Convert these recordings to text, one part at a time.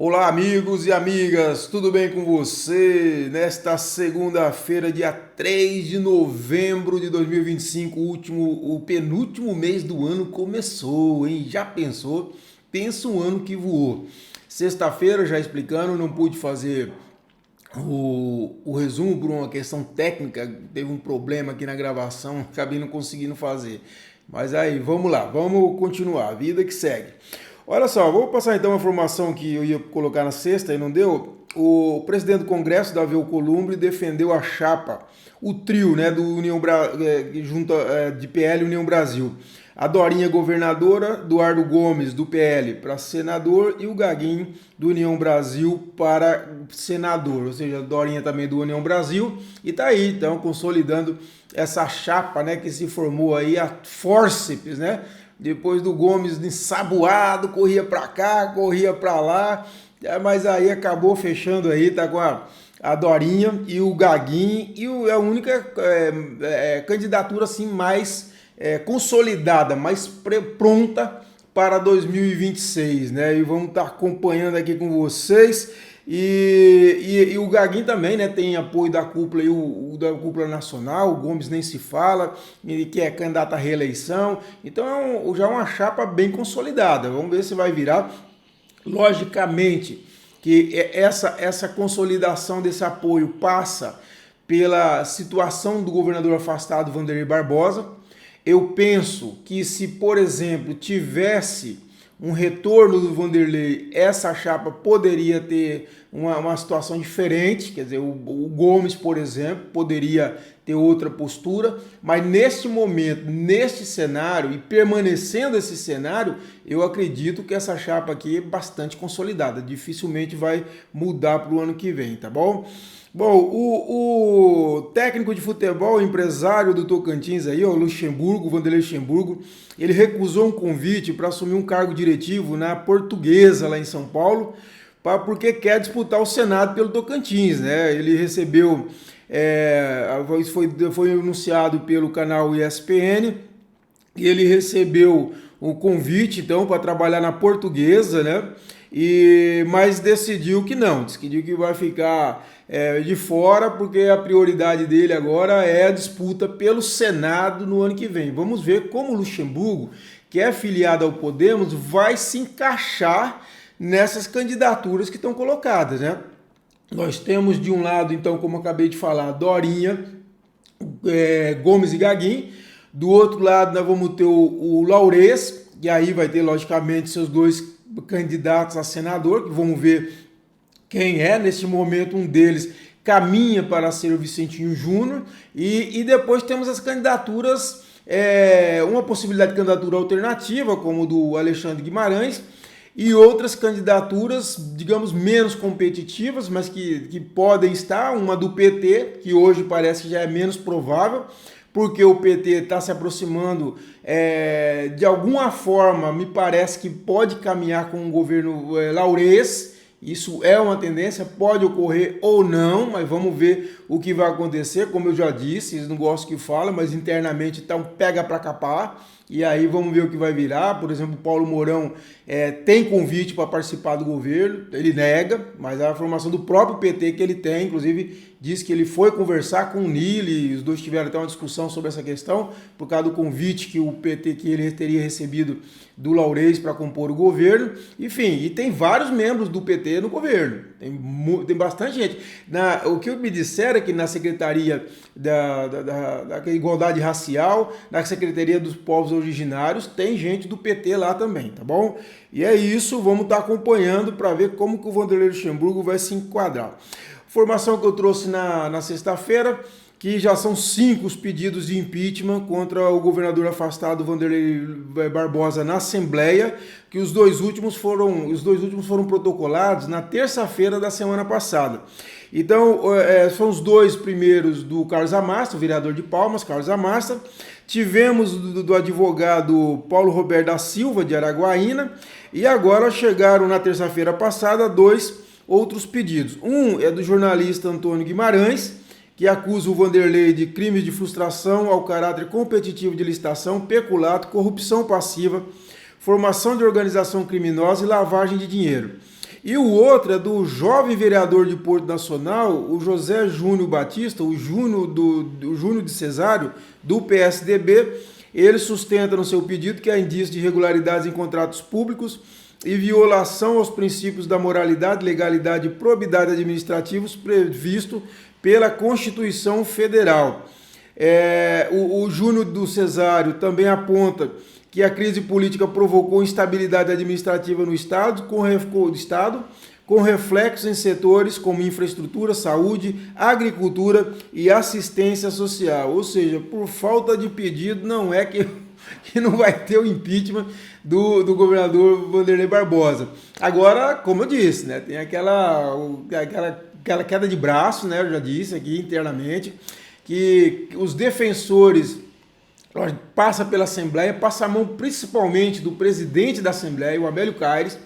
Olá, amigos e amigas, tudo bem com você? Nesta segunda-feira, dia 3 de novembro de 2025, o penúltimo mês do ano começou, hein? Já pensou? Pensa um ano que voou. Sexta-feira, já explicando, não pude fazer o resumo por uma questão técnica, teve um problema aqui na gravação, acabei não conseguindo fazer. Mas aí, vamos lá, vamos continuar, a vida que segue. Olha só, vou passar então uma informação que eu ia colocar na sexta e não deu. O presidente do Congresso, Davi Alcolumbre, defendeu a chapa, o trio, né, do junto de PL e União Brasil. A Dorinha governadora, Eduardo Gomes do PL para senador e o Gaguinho do União Brasil para senador, ou seja, a Dorinha também do União Brasil, e tá aí, então, consolidando essa chapa, né, que se formou aí a fórceps, né? Depois do Gomes ensaboado, corria para cá, corria para lá, mas aí acabou fechando aí, tá com a Dorinha e o Gaguinho, e a única candidatura assim mais consolidada, mais pronta para 2026, né? E vamos estar acompanhando aqui com vocês. E o Gaguinho também, né, tem apoio da cúpula, da cúpula nacional, o Gomes nem se fala, ele que é candidato à reeleição, então já é uma chapa bem consolidada, vamos ver se vai virar. Logicamente que essa consolidação desse apoio passa pela situação do governador afastado Vanderlei Barbosa. Eu penso que se, por exemplo, tivesse um retorno do Vanderlei, essa chapa poderia ter uma situação diferente, quer dizer, o Gomes, por exemplo, poderia ter outra postura, mas neste momento, neste cenário, e permanecendo esse cenário, eu acredito que essa chapa aqui é bastante consolidada, dificilmente vai mudar para o ano que vem, tá bom? Bom, o técnico de futebol, empresário do Tocantins aí, o Luxemburgo, Vanderlei Luxemburgo, ele recusou um convite para assumir um cargo diretivo na Portuguesa, lá em São Paulo, porque quer disputar o Senado pelo Tocantins, né? Ele recebeu, isso foi anunciado pelo canal ESPN, e ele recebeu o convite, então, para trabalhar na Portuguesa, né? Mas decidiu que não, decidiu que vai ficar de fora, porque a prioridade dele agora é a disputa pelo Senado no ano que vem. Vamos ver como o Luxemburgo, que é filiado ao Podemos, vai se encaixar nessas candidaturas que estão colocadas, né? Nós temos de um lado, então, como eu acabei de falar, Dorinha, Gomes e Gaguinho. Do outro lado, nós vamos ter o Laurez, e aí vai ter, logicamente, seus dois candidatos a senador, que vamos ver quem é. Neste momento, um deles caminha para ser o Vicentinho Júnior, e depois temos as candidaturas, uma possibilidade de candidatura alternativa, como do Alexandre Guimarães, e outras candidaturas, digamos, menos competitivas, mas que podem estar, uma do PT, que hoje parece que já é menos provável, porque o PT está se aproximando, de alguma forma, me parece que pode caminhar com o governo Laurez. Isso é uma tendência, pode ocorrer ou não, mas vamos ver o que vai acontecer. Como eu já disse, eles não gostam que fala, mas internamente então pega para capar. E aí vamos ver o que vai virar. Por exemplo, o Paulo Mourão tem convite para participar do governo, ele nega, mas a informação do próprio PT que ele tem, inclusive diz que ele foi conversar com o Nili, os dois tiveram até uma discussão sobre essa questão, por causa do convite que o PT, que ele teria recebido do Laurez para compor o governo. Enfim, e tem vários membros do PT no governo, tem bastante gente. O que me disseram é que na Secretaria da Igualdade Racial, na Secretaria dos Povos Originários, tem gente do PT lá também, tá bom? E é isso, vamos estar acompanhando para ver como que o Vanderlei Luxemburgo vai se enquadrar. Informação que eu trouxe na sexta-feira, que já são 5 os pedidos de impeachment contra o governador afastado Vanderlei Barbosa na Assembleia, que os dois últimos foram protocolados na terça-feira da semana passada. Então, são os dois primeiros do Carlos Amasta, o vereador de Palmas, Carlos Amasta. Tivemos do advogado Paulo Roberto da Silva, de Araguaína, e agora chegaram na terça-feira passada 2 outros pedidos. Um é do jornalista Antônio Guimarães, que acusa o Vanderlei de crimes de frustração ao caráter competitivo de licitação, peculato, corrupção passiva, formação de organização criminosa e lavagem de dinheiro. E o outro é do jovem vereador de Porto Nacional, o José Júnior Batista, o Júnior de Cesário, do PSDB. Ele sustenta no seu pedido que há indício de irregularidades em contratos públicos e violação aos princípios da moralidade, legalidade e probidade administrativos previsto pela Constituição Federal. O Júnior do Cesário também aponta que a crise política provocou instabilidade administrativa no Estado, com reflexos em setores como infraestrutura, saúde, agricultura e assistência social. Ou seja, por falta de pedido, não é que não vai ter o impeachment do governador Wanderlei Barbosa. Agora, como eu disse, né, tem aquela queda de braço, né, eu já disse aqui internamente, que os defensores passa pela Assembleia, passa a mão principalmente do presidente da Assembleia, o Amélio Caires,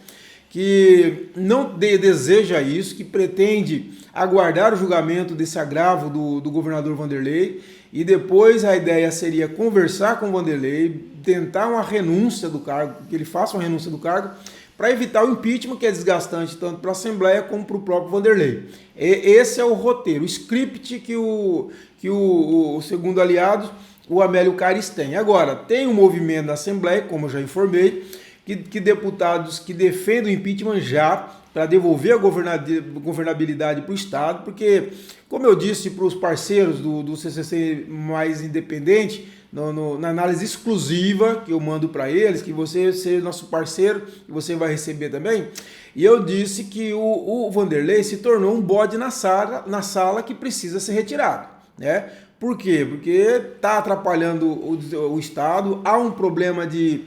que não deseja isso, que pretende aguardar o julgamento desse agravo do governador Wanderlei, e depois a ideia seria conversar com o Wanderlei, tentar uma renúncia do cargo, que ele faça uma renúncia do cargo, para evitar o impeachment, que é desgastante tanto para a Assembleia como para o próprio Wanderlei. Esse é o roteiro, o script que o segundo aliado, o Amélio Caires, tem. Agora, tem um movimento na Assembleia, como eu já informei, que deputados que defendem o impeachment já para devolver a governabilidade para o Estado, porque, como eu disse para os parceiros do CCC mais independente, na análise exclusiva que eu mando para eles, que você seja nosso parceiro, que você vai receber também, e eu disse que o Wanderlei se tornou um bode na sala que precisa ser retirado, né? Por quê? Porque está atrapalhando o Estado, há um problema de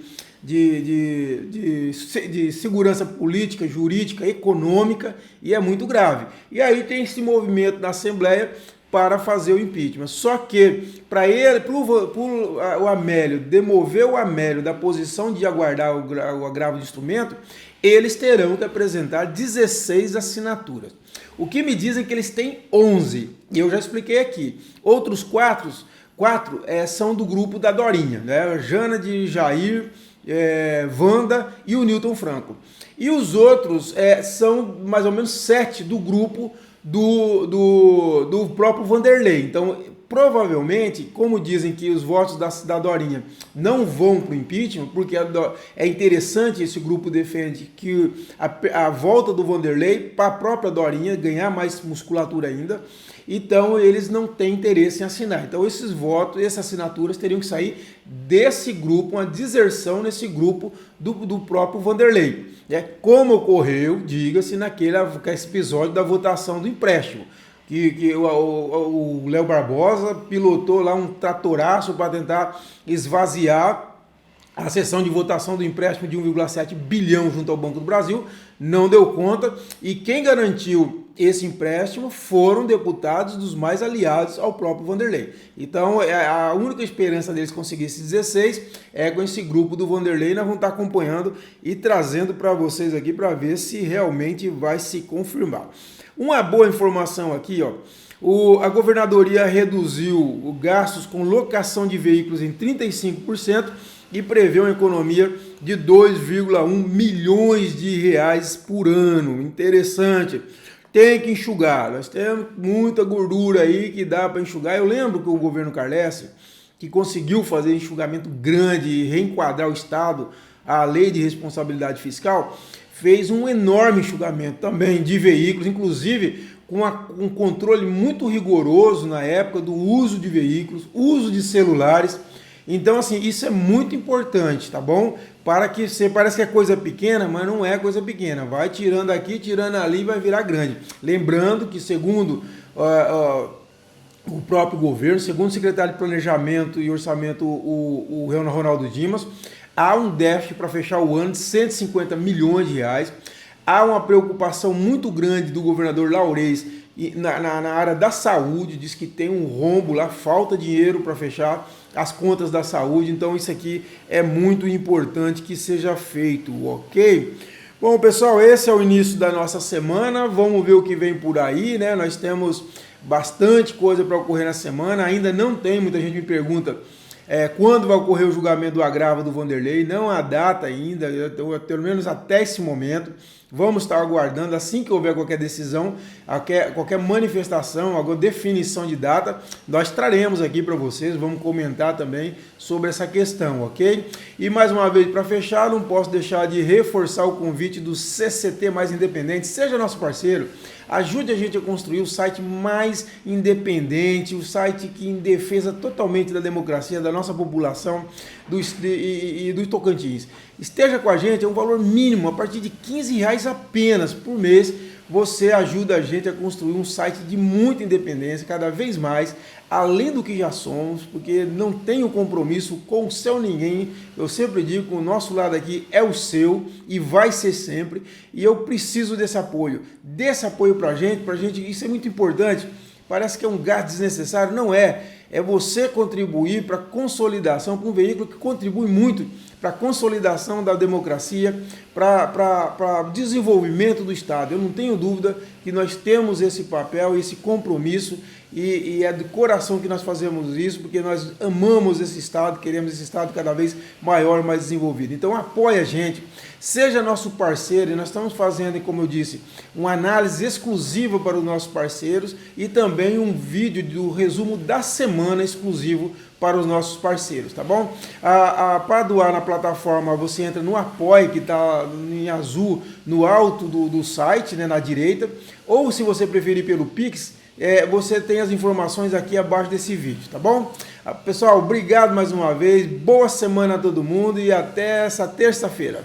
segurança política, jurídica, econômica, e é muito grave. E aí tem esse movimento na Assembleia para fazer o impeachment. Só que para o Amélio, demover o Amélio da posição de aguardar o agravo de instrumento, eles terão que apresentar 16 assinaturas. O que me dizem que eles têm 11, e eu já expliquei aqui. Outros quatro são do grupo da Dorinha, né? Jana de Jair, Wanda e o Newton Franco. E os outros são mais ou menos 7 do grupo do próprio Wanderlei. Então, provavelmente, como dizem que os votos da Dorinha não vão para o impeachment, porque é interessante, esse grupo defende que a volta do Wanderlei para a própria Dorinha ganhar mais musculatura ainda, então eles não têm interesse em assinar. Então esses votos, essas assinaturas teriam que sair desse grupo, uma deserção nesse grupo do próprio Wanderlei, né? Como ocorreu, diga-se, naquele episódio da votação do empréstimo, que o Léo Barbosa pilotou lá um tratoraço para tentar esvaziar a sessão de votação do empréstimo de 1,7 bilhão junto ao Banco do Brasil, não deu conta, e quem garantiu esse empréstimo foram deputados dos mais aliados ao próprio Wanderlei. Então, a única esperança deles conseguir esses 16 é com esse grupo do Wanderlei. Nós vamos estar acompanhando e trazendo para vocês aqui para ver se realmente vai se confirmar. Uma boa informação aqui, ó. A governadoria reduziu gastos com locação de veículos em 35% e prevê uma economia de 2,1 milhões de reais por ano. Interessante. Tem que enxugar. Nós temos muita gordura aí que dá para enxugar. Eu lembro que o governo Carles, que conseguiu fazer enxugamento grande e reenquadrar o Estado à lei de responsabilidade fiscal, fez um enorme enxugamento também de veículos, inclusive com um controle muito rigoroso na época do uso de veículos, uso de celulares. Então, assim, isso é muito importante, tá bom? Para que você parece que é coisa pequena, mas não é coisa pequena. Vai tirando aqui, tirando ali, vai virar grande. Lembrando que, segundo o próprio governo, segundo o secretário de Planejamento e Orçamento, o Ronaldo Dimas, há um déficit para fechar o ano de 150 milhões de reais. Há uma preocupação muito grande do governador Laurez na área da saúde, diz que tem um rombo lá, falta dinheiro para fechar as contas da saúde, então isso aqui é muito importante que seja feito, ok? Bom, pessoal, esse é o início da nossa semana, vamos ver o que vem por aí, né? Nós temos bastante coisa para ocorrer na semana, ainda não tem, muita gente me pergunta quando vai ocorrer o julgamento do agravo do Wanderlei, não há data ainda, pelo menos até esse momento. Vamos estar aguardando, assim que houver qualquer decisão, qualquer manifestação, alguma definição de data, nós traremos aqui para vocês, vamos comentar também sobre essa questão, ok? E mais uma vez, para fechar, não posso deixar de reforçar o convite do CCT Mais Independente, seja nosso parceiro, ajude a gente a construir o site mais independente, o site que em defesa totalmente da democracia, da nossa população e do Tocantins. Esteja com a gente, é um valor mínimo, a partir de R$15 apenas por mês, você ajuda a gente a construir um site de muita independência, cada vez mais, além do que já somos, porque não tenho compromisso com o seu ninguém, eu sempre digo que o nosso lado aqui é o seu e vai ser sempre, e eu preciso desse apoio pra gente, isso é muito importante. Parece que é um gasto desnecessário, não é. É você contribuir para a consolidação, para um veículo que contribui muito para a consolidação da democracia, para o desenvolvimento do Estado. Eu não tenho dúvida que nós temos esse papel, esse compromisso, e é de coração que nós fazemos isso, porque nós amamos esse Estado, queremos esse Estado cada vez maior, mais desenvolvido. Então apoie a gente, seja nosso parceiro, e nós estamos fazendo, como eu disse, uma análise exclusiva para os nossos parceiros e também um vídeo do resumo da semana exclusivo para os nossos parceiros, tá bom? Para doar na plataforma, você entra no Apoie, que está em azul, no alto do site, né, na direita, ou se você preferir pelo Pix, você tem as informações aqui abaixo desse vídeo, tá bom? Pessoal, obrigado mais uma vez, boa semana a todo mundo e até essa terça-feira.